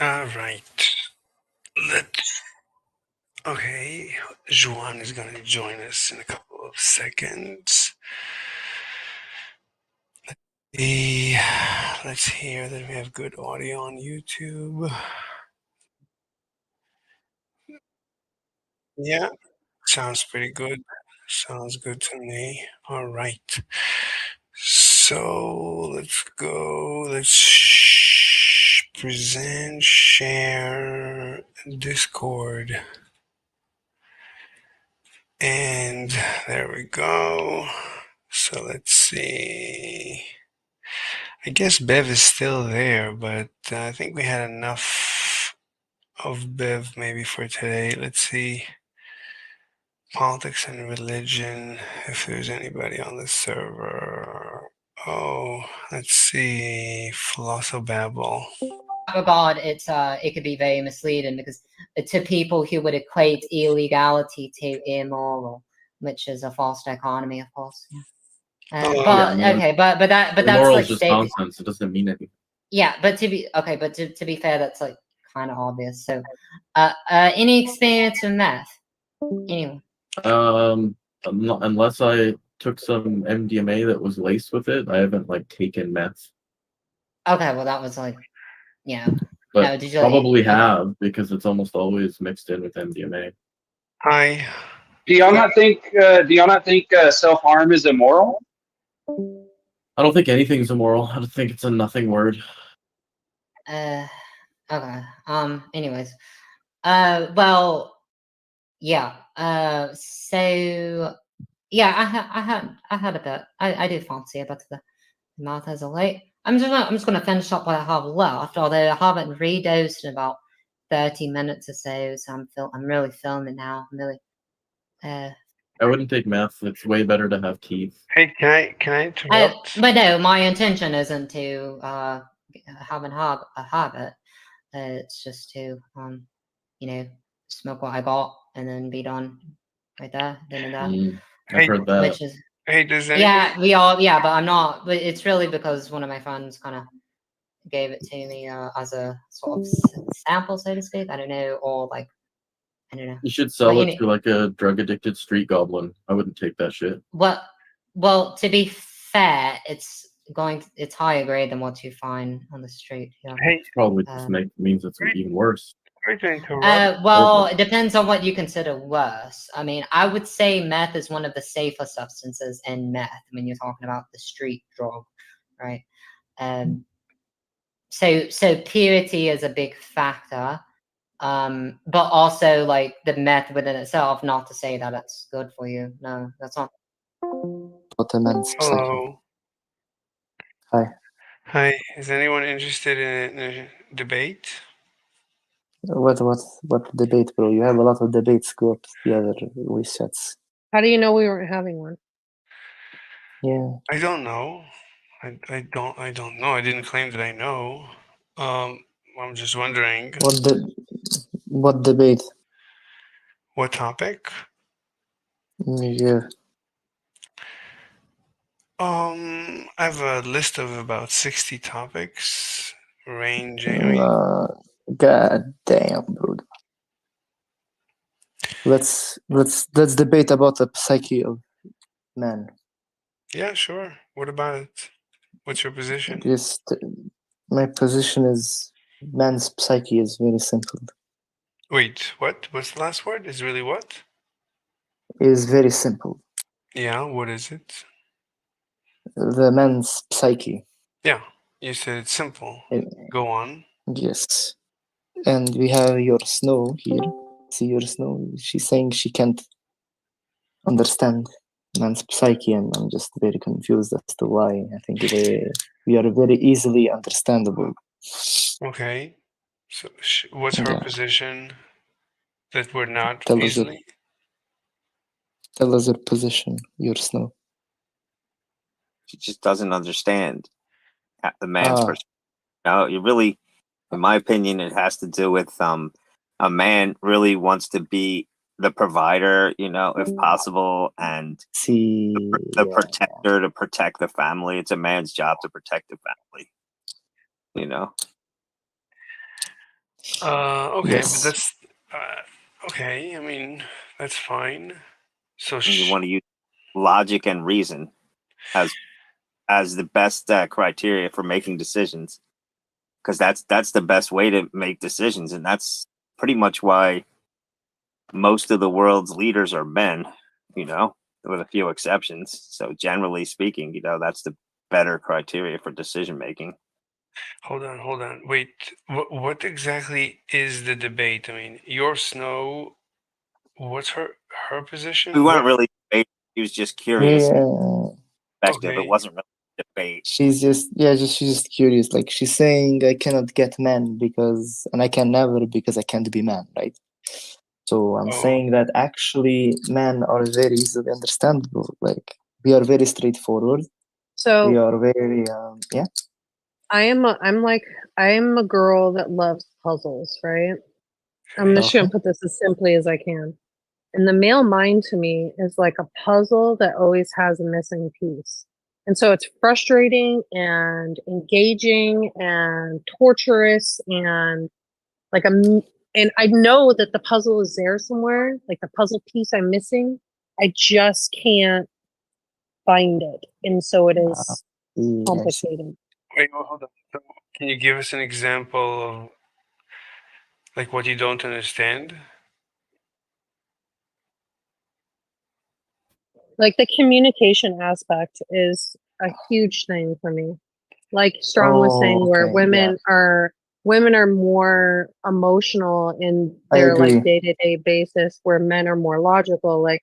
All right. Okay, Juan is going to join us in a couple of seconds. Let's hear that we have good audio on YouTube. Yeah, sounds pretty good. Sounds good to me. All right. So let's go. Let's present, share Discord. And there we go. So let's see. I guess Bev is still there, but I think we had enough of Bev maybe for today. Let's see. Politics and religion, if there's anybody on the server. Oh, let's see. Philosobabble. Regard, it could be very misleading because to people who would equate illegality to immoral, which is a false dichotomy, of course. Yeah. But that's like just nonsense. It doesn't mean anything. Yeah, but to be fair, that's like kind of obvious. So, any experience with math? Anyone? Unless I took some MDMA that was laced with it, I haven't like taken meth. Okay, well that was like, yeah. But no, did you probably have because it's almost always mixed in with MDMA. Hi. Do y'all not think self-harm is immoral? I don't think anything's immoral. I don't think it's a nothing word. Okay. Anyways. Well. Yeah. So. Yeah. I had a bit. I do fancy a bit of the math as a late. I'm just gonna finish up what I have left. Although I haven't redosed in about 30 minutes or so. So I'm really feeling it now. I'm really. I wouldn't take meth. It's way better to have teeth. Hey, can I interrupt? But no, my intention isn't to have a habit. It's just to smoke what I got and then be done right there, then and there. I've heard that. Which is does anybody... but I'm not. But it's really because one of my friends kind of gave it to me as a sort of sample, so to speak. I don't know, or like I don't know. You should sell it to like a drug addicted street goblin. I wouldn't take that shit. Well, to be fair, it's higher grade than what you find on the street. Yeah. Hey, probably just means it's even worse. Well, it depends on what you consider worse. I mean, I would say meth is one of the safer substances in meth when you're talking about the street drug, right? So purity is a big factor. But also like the meth within itself, not to say that it's good for you. No, that's not. Hello. Hi. Hi. Is anyone interested in a debate? What debate, bro? You have a lot of debates. Go up the other voice chats. How do you know we weren't having one? Yeah. I don't know. I don't know. I didn't claim that I know. I'm just wondering. What debate? What topic? Yeah. I have a list of about 60 topics, ranging. God damn, bro. Let's debate about the psyche of man. Yeah, sure. What about it? What's your position? My position is man's psyche is very simple. Wait, what? What's the last word? Is really what? It is very simple. Yeah, what is it? The man's psyche. Yeah, you said it's simple. Go on. Yes. And we have your Snow here. See your Snow? She's saying she can't understand man's psyche, and I'm just very confused as to why. I think we are very easily understandable. Okay. So what's her position? That we're not easily? Tell us your position, your Snow. She just doesn't understand the man's perspective. No, you really, in my opinion, it has to do with a man really wants to be the provider, if possible, and the protector to protect the family. It's a man's job to protect the family. Okay, but Yes. that's okay. I mean, that's fine. So And you want to use logic and reason as the best criteria for making decisions, because that's the best way to make decisions, and that's pretty much why most of the world's leaders are men, you know, with a few exceptions. So generally speaking, you know, that's the better criteria for decision making. hold on, hold on. Wait, what exactly is the debate? I mean, your Snow, what's her position? We weren't really debating. He was just curious Yeah. perspective. It Okay. wasn't really a debate. She's just curious. Like she's saying, I cannot get men because, and I can never because I can't be man, right? So I'm Oh, saying that actually men are very easily understandable. Like we are very straightforward. We So are very yeah. I'm a girl that loves puzzles, right? I'm just Okay. gonna put this as simply as I can. And the male mind to me is like a puzzle that always has a missing piece. And so it's frustrating and engaging and torturous and like and I know that the puzzle is there somewhere, like the puzzle piece I'm missing. I just can't find it. And so it is I see. complicated. wait, hold on. So can you give us an example of like what you don't understand? Like the communication aspect is a huge thing for me. Like Strong was saying, Oh, where okay. Yeah, women are more emotional in I their like agree. day-to-day basis, where men are more logical. Like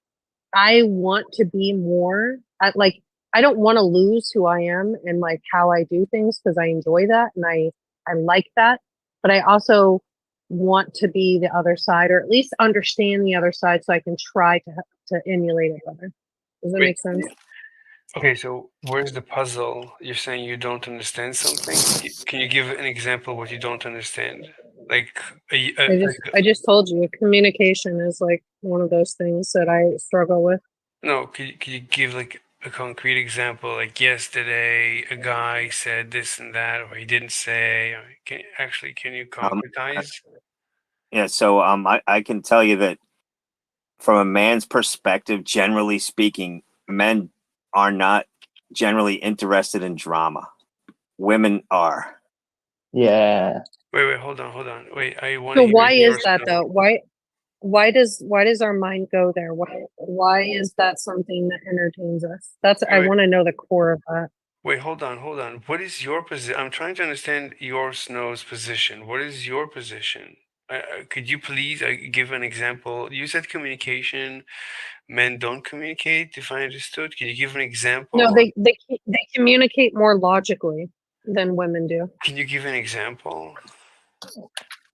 I want to be more like I don't want to lose who I am and like how I do things because I enjoy that and I like that. But I also want to be the other side or at least understand the other side so I can try to emulate it better. Does that Wait, make sense? okay, so where's the puzzle? You're saying you don't understand something? Can you give an example of what you don't understand? Like I just told you communication is like one of those things that I struggle with. no, could you give like a concrete example? Like yesterday, a guy said this and that, or he didn't say. Or can you Um, concretize? yeah. So I can tell you that from a man's perspective, generally speaking, men are not generally interested in drama. Women are. Yeah. Wait, hold on. Wait, I want So to hear why is yours that now. though? Why does our mind go there? Why is that something that entertains us? That's I Wait, want to know the core of that. wait, hold on. What is your position? I'm trying to understand your Snow's position. What is your position? Could you please give an example? You said communication. Men don't communicate, if I understood. Can you give an No, example? they communicate more logically than women do. Can you give an example?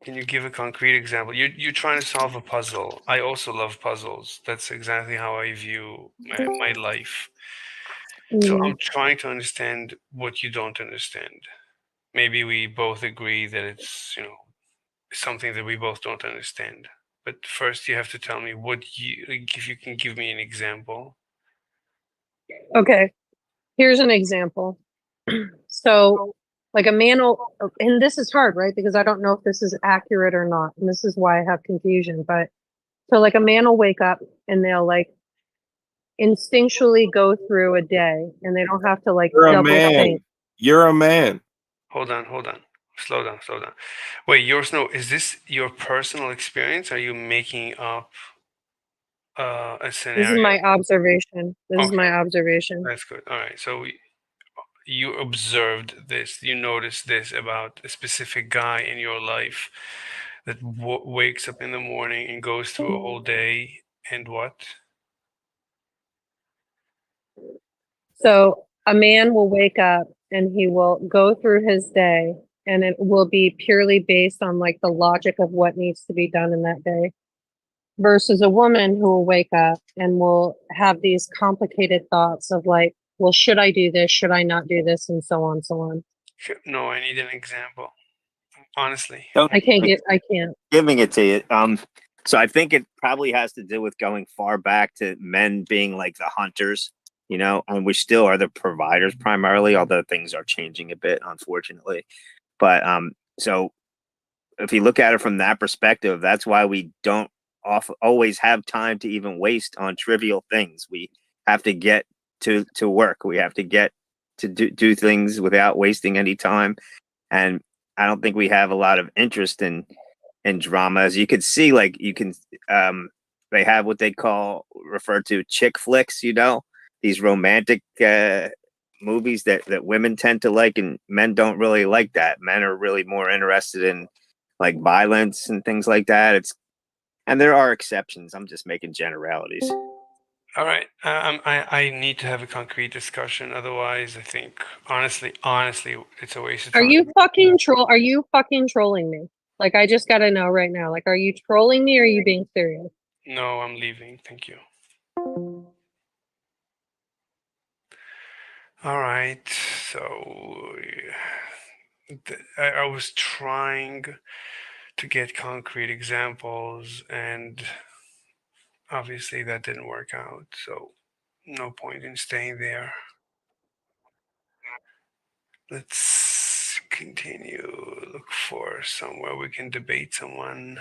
Can you give a concrete example? You're trying to solve a puzzle. I also love puzzles. That's exactly how I view my life. So I'm trying to understand what you don't understand. Maybe we both agree that it's, something that we both don't understand. But first you have to tell me like, if you can give me an example. Okay, here's an example. So, like a man will, and this is hard, right? Because I don't know if this is accurate or not. And this is why I have confusion. But so, like, a man will wake up and they'll like instinctually go through a day and they don't have to like You're a double think. man. You're a man. Hold on. Slow down. Wait, Snow, is this your personal experience? Are you making up a This is scenario? my observation. This is Okay, my observation. that's good. All right. So you observed this, you noticed this about a specific guy in your life that wakes up in the morning and goes through a whole day and what? So, a man will wake up and he will go through his day and it will be purely based on like the logic of what needs to be done in that day versus a woman who will wake up and will have these complicated thoughts of like, well, should I do this? Should I not do this? And so on, so on. No, I need an example. Honestly. Don't I can't. giving it to you. So I think it probably has to do with going far back to men being like the hunters, you know, and we still are the providers primarily, although things are changing a bit, unfortunately. But so if you look at it from that perspective, that's why we don't always have time to even waste on trivial things. We have to get to work. We have to get to do things without wasting any time. And I don't think we have a lot of interest in drama. As you can see, like they have what they refer to chick flicks, these romantic movies that women tend to like, and men don't really like that. Men are really more interested in like violence and things like that. And there are exceptions. I'm just making generalities. All right. I need to have a concrete discussion. Otherwise, I think honestly, it's a waste of time. Are you fucking trolling me? Like, I just gotta know right now. Like, are you trolling me or are you being serious? No, I'm leaving. Thank you. All right. So I was trying to get concrete examples, and obviously that didn't work out. So no point in staying there. Let's continue. Look for somewhere we can debate someone.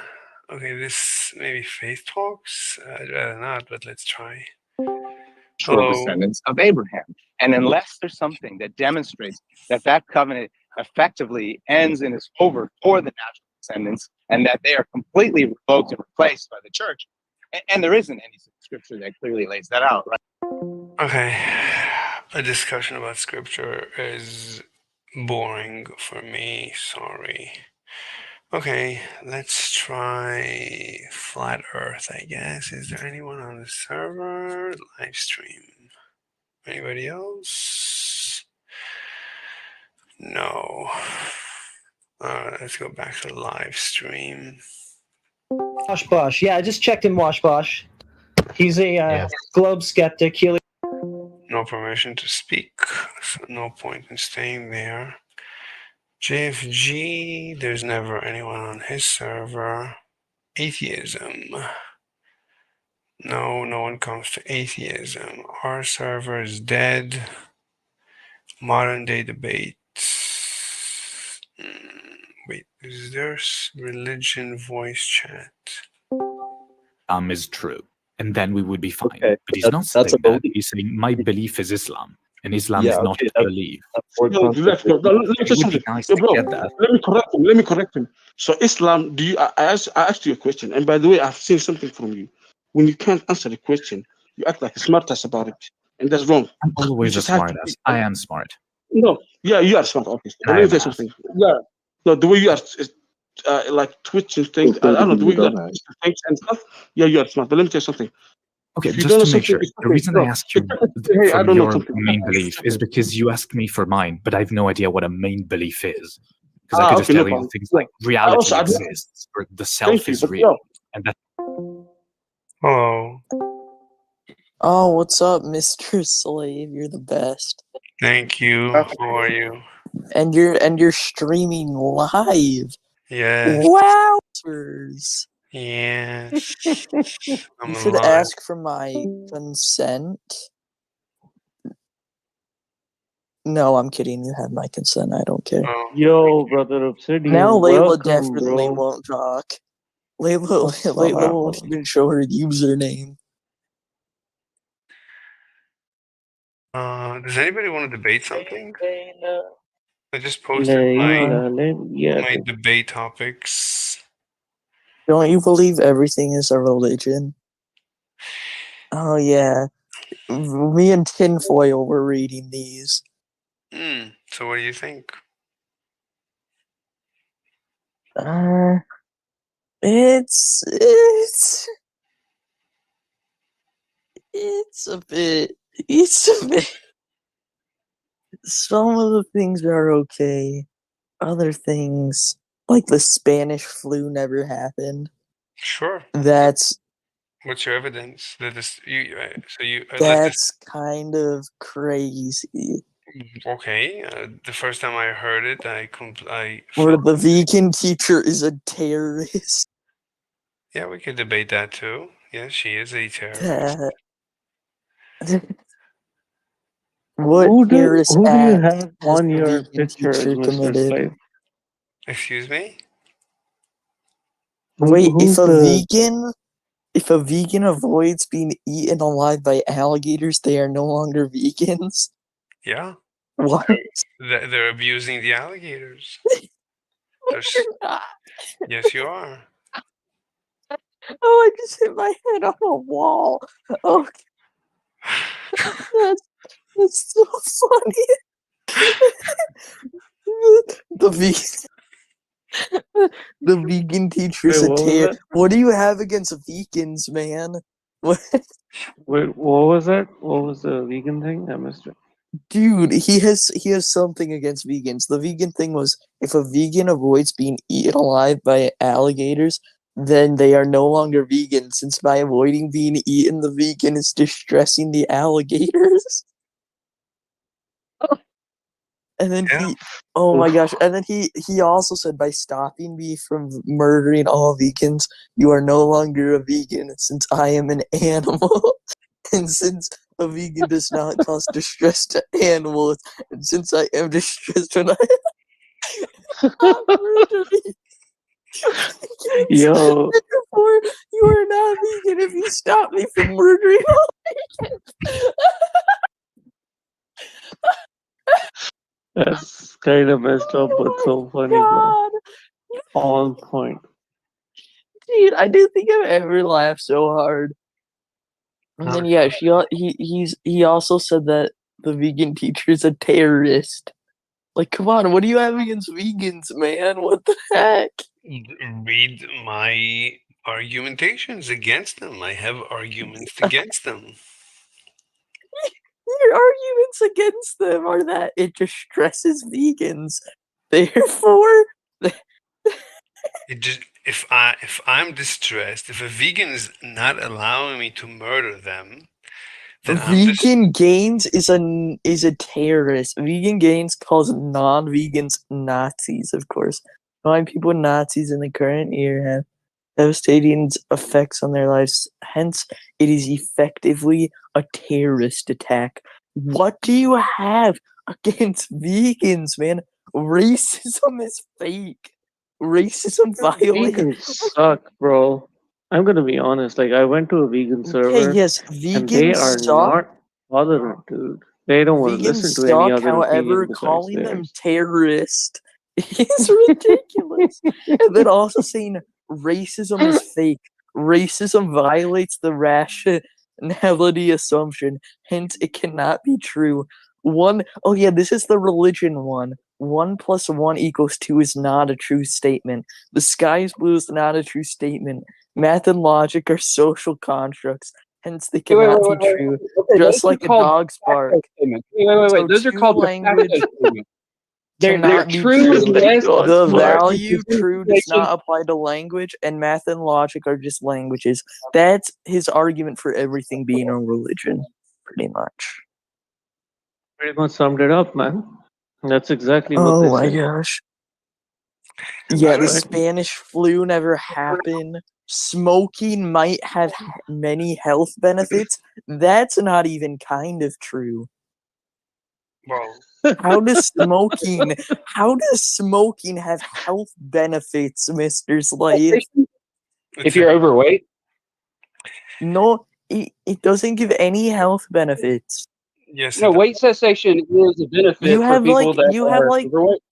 Okay, this maybe Faith Talks. I'd rather not, but let's try. Hello. Descendants of Abraham. And unless there's something that demonstrates that that covenant effectively ends and is over for the natural descendants, and that they are completely revoked and replaced by the church, and there isn't any scripture that clearly lays that out, right? Okay, a discussion about scripture is boring for me. Sorry. Okay, let's try Flat Earth, I guess. Is there anyone on the server? Live stream. Anybody else? No. Let's go back to the live stream. Wash Bosch. Yeah, I just checked in Wash Bosch. He's a globe skeptic. No permission to speak, so no point in staying there. JFG, there's never anyone on his server. Atheism. No one comes to atheism. Our server is dead. Modern day debate. Wait, is there religion voice chat? Is true, and then we would be fine. Okay, but he's not saying that's a that. belief. He's saying my belief is Islam, and Islam is not a belief. Let me It would be nice to get that. Let me correct him. So Islam, I asked you a question, and by the way, I've seen something from you. When you can't answer the question, you act like a smartass about it, and that's wrong. I'm always You a just have smart to ass. be- I am smart. No, yeah, you are smart. Okay, And let I me am say ass. something. Yeah, no, the way you are like twitching things. I don't know the way you are twitching things and stuff. Yeah, you are smart. But let me tell you something. Okay, If you just don't to know make sure, something, it's the okay. reason No, I asked you hey, I from don't know your something. main belief is because you asked me for mine, but I have no idea what a main belief is. Because I could just okay, no tell you problem. things Yeah. like reality also, I- exists, or the self Thank you, is but real, no. and that. Hello. Oh, what's up, Mr. Slave? You're the best. Thank you. How are you? And you're streaming live. Yes. Wowzers. Yes. I'm You should alive. ask for my consent. No, I'm kidding. You have my consent. I don't care. Oh, Yo, brother Obsidian. Now Layla welcome, definitely bro. won't talk. Layla up? won't even show her username. does anybody want to debate something? I just posted my debate topics. Don't you believe everything is a religion? Oh yeah. Me and Tinfoil were reading these. So what do you think? It's a bit. Some of the things are okay. Other things, like the Spanish flu never happened. Sure. That's What's your evidence that this? that's kind of crazy. Okay. The first time I heard it, Or the vegan teacher is a terrorist. Yeah, we could debate that too. Yes, she is a terrorist. What Who do terrorist you act have has on the your vegan picture, teacher Mr. committed? Slave? Excuse me? Wait, Who's the if a vegan avoids being eaten alive by alligators, they are no longer vegans? Yeah, What? they're abusing the alligators. There's, You're not. yes, you are. Oh, I just hit my head on a wall. Oh, that's so funny. the vegan, the vegan teacher's Wait, a what was tear. that? What do you have against vegans, man? What? Wait, what was that? What was the vegan thing? I missed it. Dude, he has something against vegans. The vegan thing was if a vegan avoids being eaten alive by alligators, then they are no longer vegan, since by avoiding being eaten, the vegan is distressing the alligators. And then Yeah. oh my Oof. gosh, and then he also said by stopping me from murdering all vegans, you are no longer a vegan, since I am an animal. And since a vegan does not cause distress to animals, and since I am distressed when I stop murdering, Yo. therefore you are not vegan if you stop me from murdering all vegans. That's kind of messed up, but so funny, bro. God. On point. Dude, I didn't think I've ever laughed so hard. And then yeah, he also said that the vegan teacher is a terrorist. Like, come on, what do you have against vegans, man? What the heck? Read my argumentations against them. I have arguments against them. Your arguments against them are that it distresses vegans. Therefore, It just if I'm distressed, if a vegan is not allowing me to murder them, then I'm just Vegan Gains is a terrorist. Vegan Gains calls non-vegans Nazis, of course. Calling people Nazis in the current year have devastating effects on their lives. Hence, it is effectively a terrorist attack. What do you have against vegans, man? Racism is fake. Racism violates. Vegans suck, bro. I'm gonna be honest. Like, I went to a vegan server, Okay, yes, and they vegans are suck. not tolerant, dude. They don't want to Vegans listen to any suck, other however, opinion besides calling them theirs. terrorist is ridiculous. And then also saying racism is fake. Racism violates the rationality assumption, hence it cannot be true. Oh yeah, this is the religion one. 1 + 1 = 2 is not a true statement. The sky is blue is not a true statement. Math and logic are social constructs, hence they cannot be true. Okay, Just those are like a called dog's de facto bark. statements. Wait. So Those are two called de language facto statements. They're cannot be true true. unless The Dog's bark. value true does not apply to language, and math and logic are just languages. That's his argument for everything being a religion, pretty much. Pretty much summed it up, man. That's exactly what Oh they my said. gosh. Yeah, the Right. Spanish flu never happened. Smoking might have many health benefits. That's not even kind of true. well, How does smoking have health benefits, Mr. Slave? If you're overweight, No, it doesn't give any health benefits. yes, no, weight cessation is a benefit You for have people like that are overweight.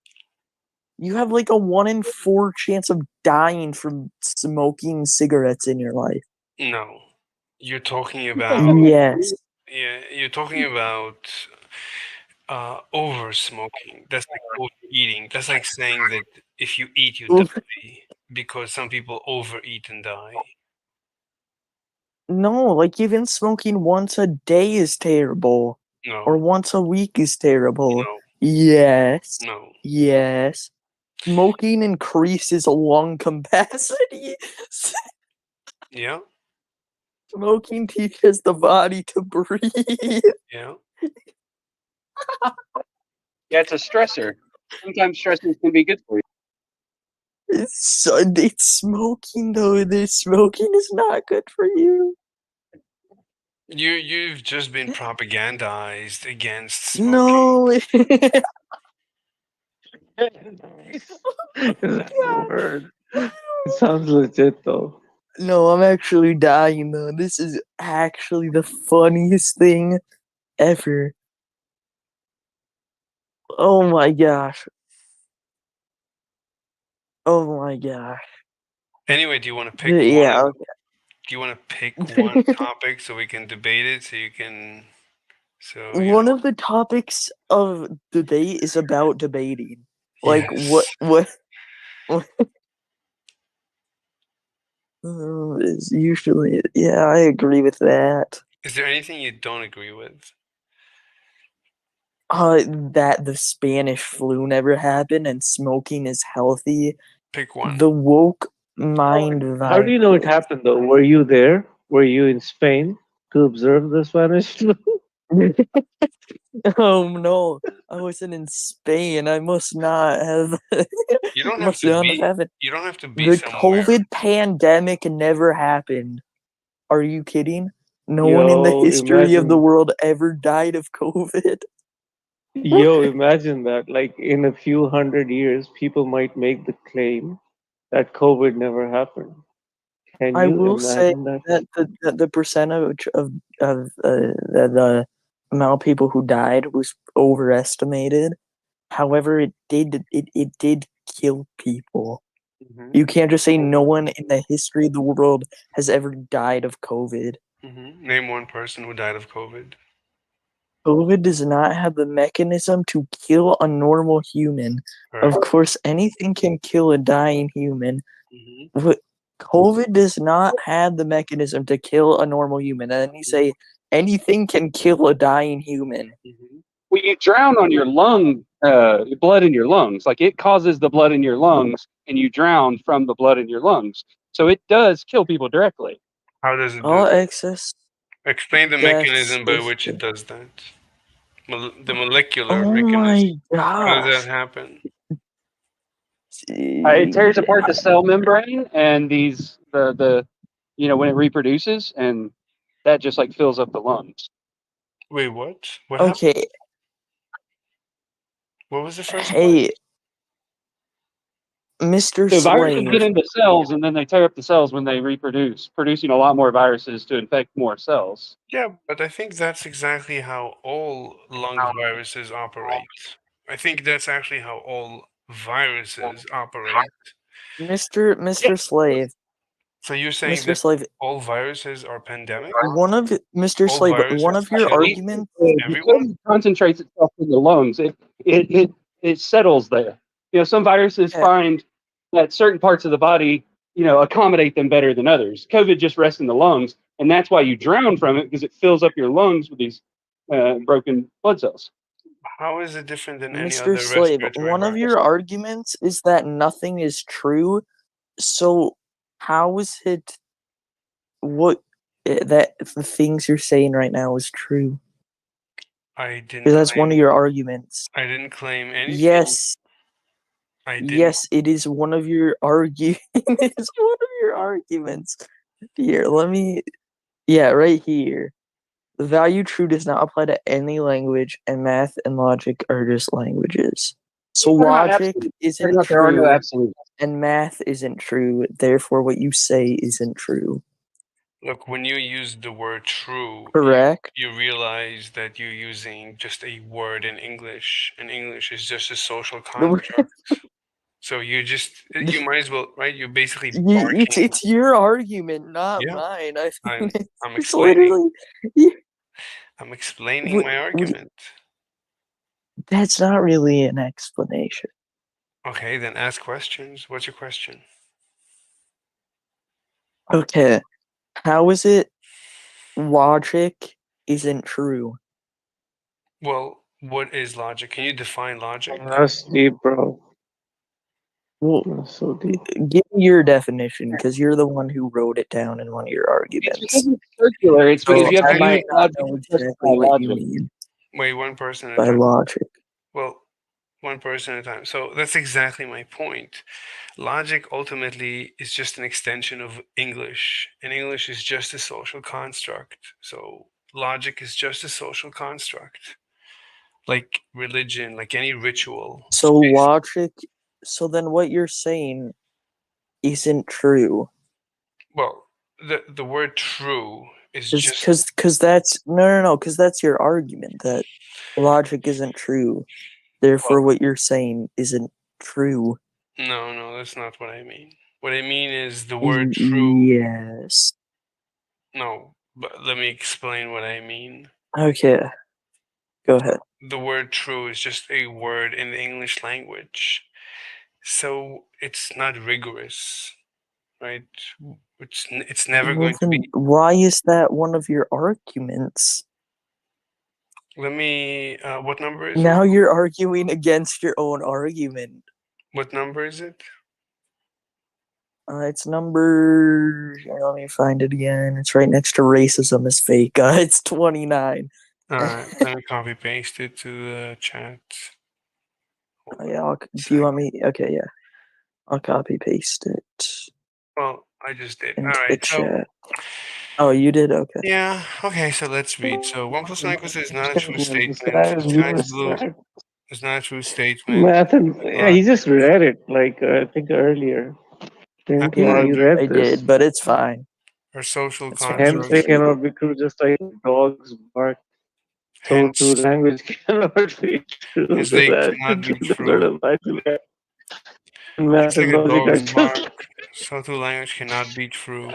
you have like a 1 in 4 chance of dying from smoking cigarettes in your life. no. You're talking about Yes. yeah, you're talking about over smoking. That's like overeating. That's like saying that if you eat, you die, because some people overeat and die. No, like even smoking once a day is terrible. No. Or once a week is terrible. No. Yes. No. Yes. Smoking increases lung capacity. Yeah. Smoking teaches the body to breathe. Yeah. Yeah, it's a stressor. Sometimes stressors can be good for you. It's smoking though. The smoking is not good for you. You've just been propagandized against smoking. No. That's the word. Sounds legit though. No, I'm actually dying though. This is actually the funniest thing ever. Oh my gosh. Oh my gosh. Anyway, do you want to pick Yeah. one? Do you want to pick one topic so we can debate it? So you can. So you One know. of the topics of debate is about debating. Like Yes. what is usually, yeah, I agree with that. Is there anything you don't agree with? That the Spanish flu never happened and smoking is healthy. Pick one. The woke mind How do you know it happened though? Were you there? Were you in Spain to observe the Spanish flu? Oh no, I wasn't in Spain. I must not have. You don't have must to not be. have it. You don't have to be The somewhere. COVID pandemic never happened. Are you kidding? No one in the Yo, history of the imagine- world ever died of COVID. Yo, imagine that. Like in a few hundred years, people might make the claim that COVID never happened. Can I you will say imagine that? that the percentage of the amount of people who died was overestimated. However, it did kill people. Mm-hmm. You can't just say no one in the history of the world has ever died of COVID. Mm-hmm. Name one person who died of COVID. COVID does not have the mechanism to kill a normal human. Of Right. course, anything can kill a dying human. Mm-hmm. But COVID does not have the mechanism to kill a normal human. And then you say anything can kill a dying human. Mm-hmm. Well, you drown on your blood in your lungs. Like it causes the blood in your lungs, and you drown from the blood in your lungs. So it does kill people directly. How does it do All that? excess. Explain the deaths mechanism by is- which it does that. The molecular Oh mechanism. my How does gosh. that happen? It tears apart the cell membrane, and the when it reproduces, and that just like fills up the lungs. Wait, what? What happened? Okay. What was the first Hey, Mr. So viruses get Slave. into cells, and then they tear up the cells when they reproduce, producing a lot more viruses to infect more cells. Yeah, but I think that's exactly how all lung viruses operate. I think that's actually how all viruses operate. Mr. Slave. So you're saying Mr. that Slave. all viruses are pandemic? One of Mr. All Slave, viruses one of your kill arguments. everyone? It concentrates itself in the lungs. It settles there. Some viruses find that certain parts of the body, accommodate them better than others. COVID just rests in the lungs, and that's why you drown from it, because it fills up your lungs with these broken blood cells. How is it different than any Mr. other Slave, respiratory one of virus? your arguments is that nothing is true. So how is it that the things you're saying right now is true? I didn't. Because that's one of your arguments. I didn't claim anything. Yes. I didn't. Yes, it is one of your arguments. It's one of your arguments. Here, right here. The value true does not apply to any language, and math and logic are just languages. So They're not logic absolute. isn't There are no true, absolute. and math isn't true. Therefore, what you say isn't true. Look, when you use the word true, Correct. you realize that you're using just a word in English, and English is just a social construct. So you might as well, right? You're basically barking. It's your argument, not Yeah. mine. I'm It's explaining. literally. I'm explaining my argument. That's not really an explanation. Okay, then ask questions. What's your question? Okay, how is it logic isn't true? Well, what is logic? Can you define logic? That's deep, bro. Well, That's so deep. give me your definition, because you're the one who wrote it down in one of your arguments. It's circular. It's because So you have I to might use not logic know to exactly justify what you logic. mean Wait, one person at a by time. logic. Well, one person at a time. So that's exactly my point. Logic ultimately is just an extension of English, and English is just a social construct. So logic is just a social construct, like religion, like any ritual. So logic. So then, what you're saying isn't true. Well, the word true is just Because that's no, because that's your argument that logic isn't true. Therefore, what you're saying isn't true. no, that's not what I mean. What I mean is the word true. Yes. No, but let me explain what I mean. Okay. Go ahead. The word true is just a word in the English language. So it's not rigorous, right? It's never Well, going to then be. why is that one of your arguments? Let me. What number is Now it? you're arguing against your own argument. What number is it? It's number. Here, let me find it again. It's right next to racism is fake. It's 29. Alright, let me copy paste it to the chat. Yeah, do you want me? Okay, yeah. I'll copy paste it Well, I just did. into the Alright, so chat. Oh, you did? Okay. yeah, okay, so let's read. So 1 plus 1 equals is not a true The statement. sky is blue. Sky is blue is not a true statement. Math and yeah, he just read it like I think earlier. Didn't he? Yeah, He read I this. did, but it's fine. Or social It's fine. Hence, construct. they cannot be true, just like dogs bark. So Hence, too, language cannot be true. hence they cannot be true. Math Just like and a logic are dog's just. bark, so too language cannot be true.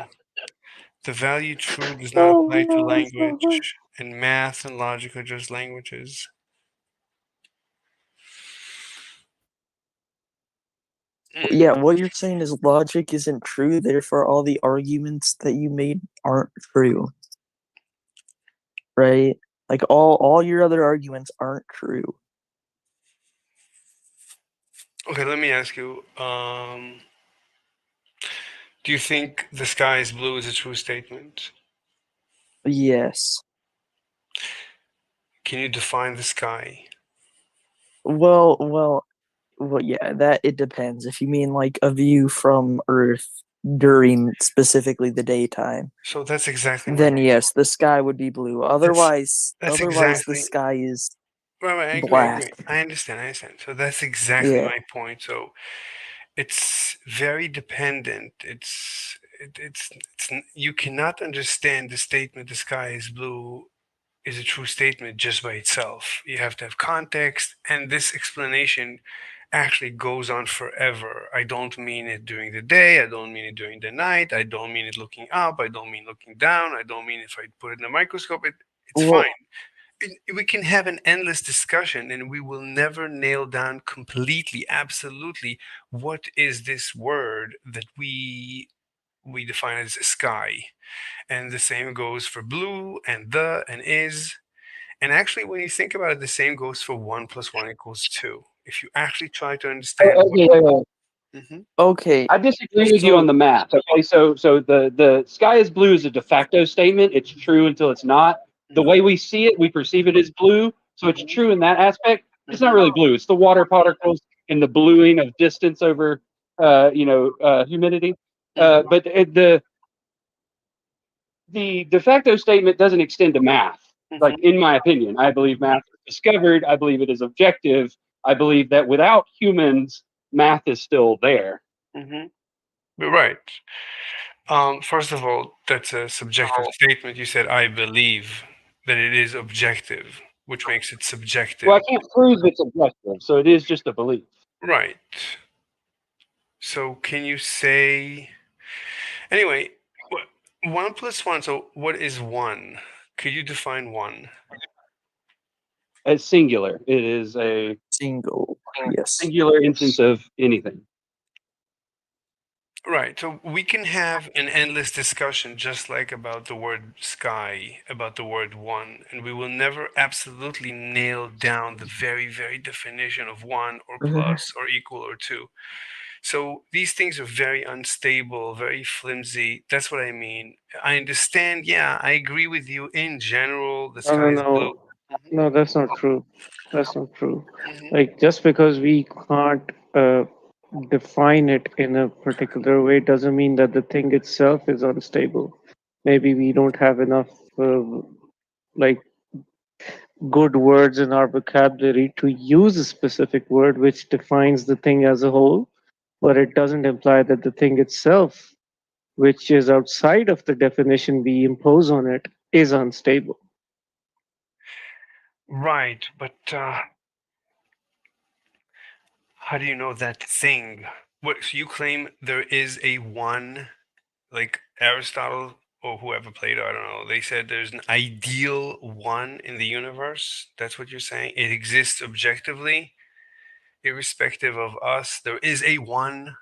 The value true does not apply to language, and math and logic are just languages. Yeah, what you're saying is logic isn't true, therefore all the arguments that you made aren't true. Right? Like all your other arguments aren't true. Okay, let me ask you. Do you think the sky is blue is a true statement? Yes. Can you define the sky? Well, yeah, that it depends. If you mean like a view from Earth during specifically the daytime, So that's exactly my then yes, the sky would be blue. Otherwise, that's the exactly. sky is Right, I agree. black. I understand. So that's exactly Yeah. my point. So it's very dependent. It's you cannot understand the statement the sky is blue is a true statement just by itself. You have to have context, and this explanation actually goes on forever. I don't mean it during the day, I don't mean it during the night, I don't mean it looking up, I don't mean looking down, I don't mean if I put it in a microscope, it's Well, fine. We can have an endless discussion and we will never nail down completely, absolutely, what is this word that we define as sky. And the same goes for blue and the and is. And actually, when you think about it, the same goes for 1 plus 1 equals 2. If you actually try to understand Okay. I disagree with you on the math. Okay, so the sky is blue is a de facto statement. It's true until it's not. The way we see it, we perceive it as blue, so it's true in that aspect. It's not really blue. It's the water particles and the bluing of distance over, humidity. But the de facto statement doesn't extend to math. Like in my opinion, I believe math is discovered. I believe it is objective. I believe that without humans, math is still there. But right. First of all, that's a subjective statement. You said, I believe that it is objective, which makes it subjective. Well, I can't prove it's objective, so it is just a belief. Right. So can you say, anyway, 1 plus 1, so what is 1? Could you define 1? As singular. It is a singular instance of anything. Right. So we can have an endless discussion just like about the word sky, about the word one, and we will never absolutely nail down the very, very definition of one or plus or equal or two. So these things are very unstable, very flimsy. That's what I mean. I understand. Yeah, I agree with you in general. The sky is blue. No, that's not true. That's not true. Like just because we can't define it in a particular way doesn't mean that the thing itself is unstable. Maybe we don't have enough like good words in our vocabulary to use a specific word which defines the thing as a whole. but it doesn't imply that the thing itself, which is outside of the definition we impose on it, is unstable. Right, but how do you know that thing? What, so you claim there is a one, like Aristotle or whoever Plato, I don't know, they said there's an ideal one in the universe. That's what you're saying? It exists objectively, irrespective of us. There is a one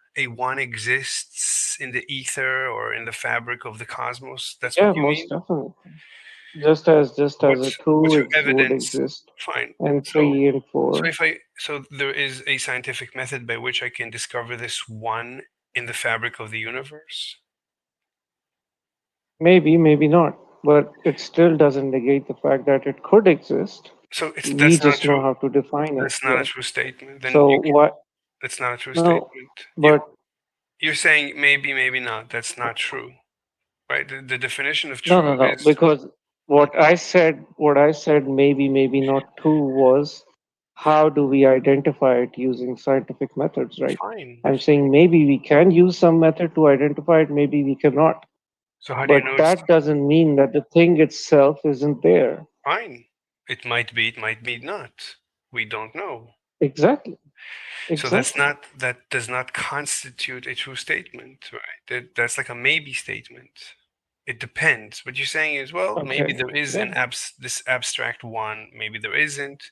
exists in the ether or in the fabric of the cosmos. That's Yeah, what you most mean? definitely. Just as a What's two your would evidence? exist, Fine. and So, 3 and so 4. so there is a scientific method by which I can discover this one in the fabric of the universe? Maybe, maybe not. But it still doesn't negate the fact that it could exist. So We that's not just know true. how to define it. That's not a Yet. true statement. Then So you can, what? that's not a true No, statement. but You're saying maybe, maybe not. That's not true, right? The definition of no, true no, no. is Because what I said, maybe, maybe not true was how do we identify it using scientific methods, right? fine. I'm saying maybe we can use some method to identify it, maybe we cannot. So how do you But know it's that doesn't mean that the thing itself isn't there. fine? It might be not. We don't know. Exactly. So that does not constitute a true statement, right? That's like a maybe statement. It depends. What you're saying is, well, maybe Okay. there is Yeah. this abstract one, maybe there isn't.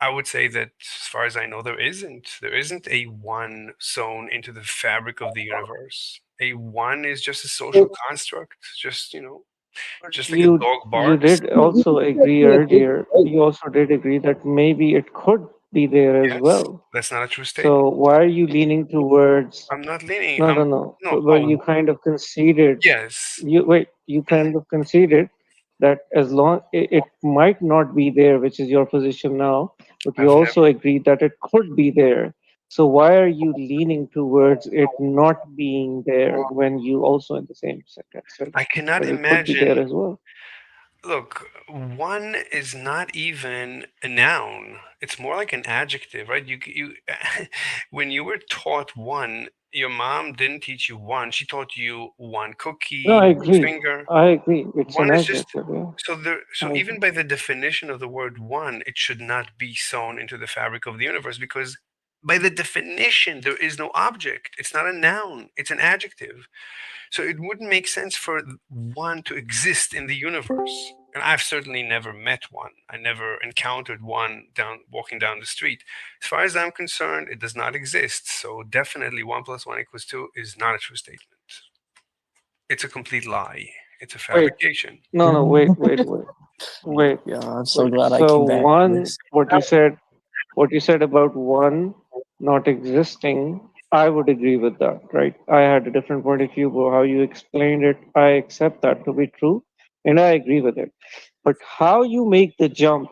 I would say that as far as I know, there isn't. There isn't a one sewn into the fabric of the universe. A one is just a social construct, just just like a You dog you barks. did also agree earlier. You also did agree that maybe it could be there as Yes, well. that's not a true statement. So why are you leaning towards? I'm not leaning. No, I'm no, no. no. But you Oh, kind of conceded. yes. You kind of conceded that as long it might not be there, which is your position now, but you I've also agreed that it could be there. So why are you leaning towards it not being there when you also in the same sentence said I cannot that it could be there imagine. as well? Look, one is not even a noun. It's more like an adjective, right? When you were taught one, your mom didn't teach you one. She taught you one cookie, No, I one agree. finger. I agree. It's an One is just adjective. Yeah. so I even by the definition of the word one, it should not be sewn into the fabric of the universe because by the definition, there is no object. It's not a noun, it's an adjective. So it wouldn't make sense for one to exist in the universe. And I've certainly never met one. I never encountered one walking down the street. As far as I'm concerned, it does not exist. So definitely 1 + 1 = 2 is not a true statement. It's a complete lie. It's a Wait. fabrication. No, wait. Yeah, I'm so Wait. glad I So came back to one, this. what you said about one not existing, I would agree with that, right? I had a different point of view, but how you explained it, I accept that to be true, and I agree with it. But how you make the jump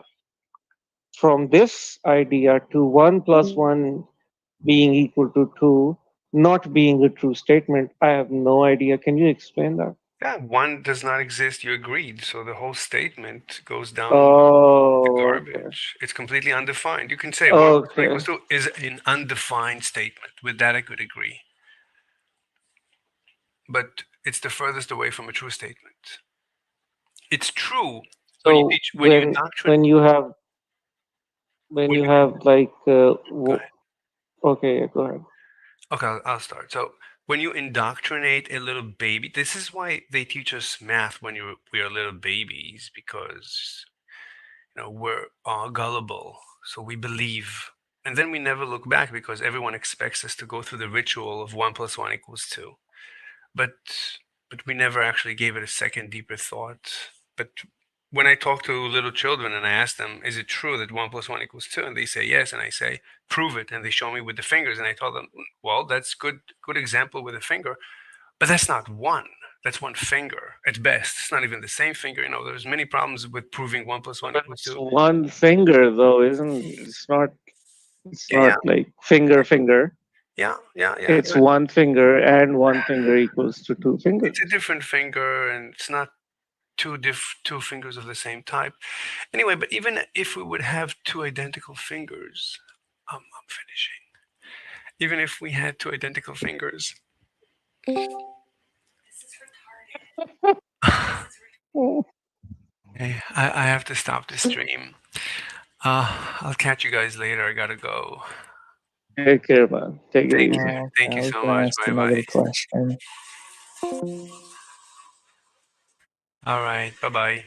from this idea to 1 + 1 being equal to 2 not being a true statement, I have no idea. Can you explain that? Yeah, one does not exist. You agreed. So the whole statement goes down the Oh, okay. garbage. It's completely undefined. You can say 1 + 1 Okay. = 2 is an undefined statement. With that, I could agree. But it's the furthest away from a true statement. It's true when you So teach, when you indoctrinate. when you have like Go ahead. okay, yeah, go ahead. Okay, I'll start. So when you indoctrinate a little baby, this is why they teach us math when we are little babies, because we're gullible, so we believe, and then we never look back because everyone expects us to go through the ritual of 1 + 1 = 2, but we never actually gave it a second deeper thought. But when I talk to little children and I ask them, is it true that 1 + 1 = 2? And they say yes, and I say, prove it. And they show me with the fingers, and I tell them, well, that's good example with a finger, but that's not one. That's one finger at best. It's not even the same finger. There's many problems with proving 1 + 1 = 2. One finger though, it's not Yeah. like finger. Yeah. It's one finger and one finger equals to two fingers. It's a different finger, and it's not two fingers of the same type. Anyway, but even if we would have two identical fingers, I'm finishing. even if we had two identical fingers. Hey, I have to stop the stream. I'll catch you guys later. I gotta go. Take care, man. Take it easy. Thank you I was so gonna much. ask Bye another bye. question. All right. Bye bye.